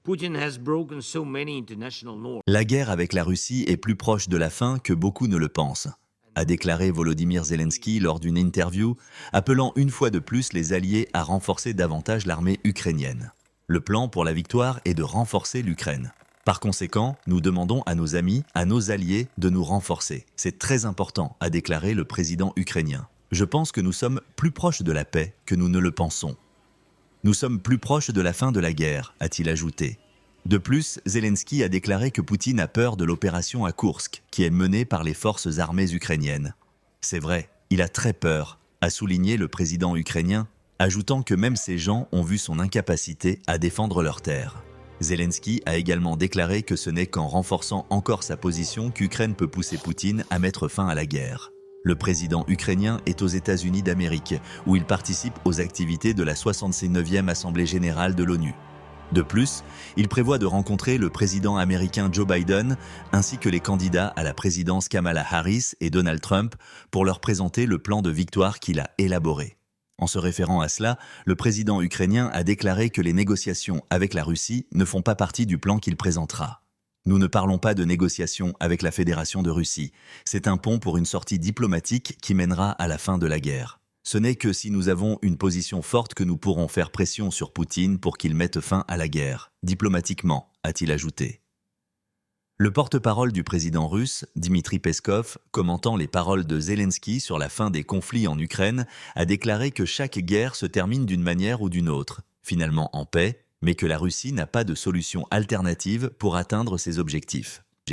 Putin has broken so many international norms. La guerre avec la Russie est plus proche de la fin que beaucoup ne le pensent, a déclaré Volodymyr Zelensky lors d'une interview, appelant une fois de plus les Alliés à renforcer davantage l'armée ukrainienne. Le plan pour la victoire est de renforcer l'Ukraine. Par conséquent, nous demandons à nos amis, à nos alliés de nous renforcer. C'est très important, a déclaré le président ukrainien. Je pense que nous sommes plus proches de la paix que nous ne le pensons. Nous sommes plus proches de la fin de la guerre, a-t-il ajouté. De plus, Zelensky a déclaré que Poutine a peur de l'opération à Koursk, qui est menée par les forces armées ukrainiennes. C'est vrai, il a très peur, a souligné le président ukrainien, ajoutant que même ces gens ont vu son incapacité à défendre leurs terres. Zelensky a également déclaré que ce n'est qu'en renforçant encore sa position qu'Ukraine peut pousser Poutine à mettre fin à la guerre. Le président ukrainien est aux États-Unis d'Amérique, où il participe aux activités de la 69e Assemblée générale de l'ONU. De plus, il prévoit de rencontrer le président américain Joe Biden ainsi que les candidats à la présidence Kamala Harris et Donald Trump pour leur présenter le plan de victoire qu'il a élaboré. En se référant à cela, le président ukrainien a déclaré que les négociations avec la Russie ne font pas partie du plan qu'il présentera. Nous ne parlons pas de négociations avec la Fédération de Russie. C'est un pont pour une sortie diplomatique qui mènera à la fin de la guerre. Ce n'est que si nous avons une position forte que nous pourrons faire pression sur Poutine pour qu'il mette fin à la guerre, diplomatiquement, a-t-il ajouté. Le porte-parole du président russe, Dmitri Peskov, commentant les paroles de Zelensky sur la fin des conflits en Ukraine, a déclaré que chaque guerre se termine d'une manière ou d'une autre, finalement en paix, mais que la Russie n'a pas de solution alternative pour atteindre ses objectifs.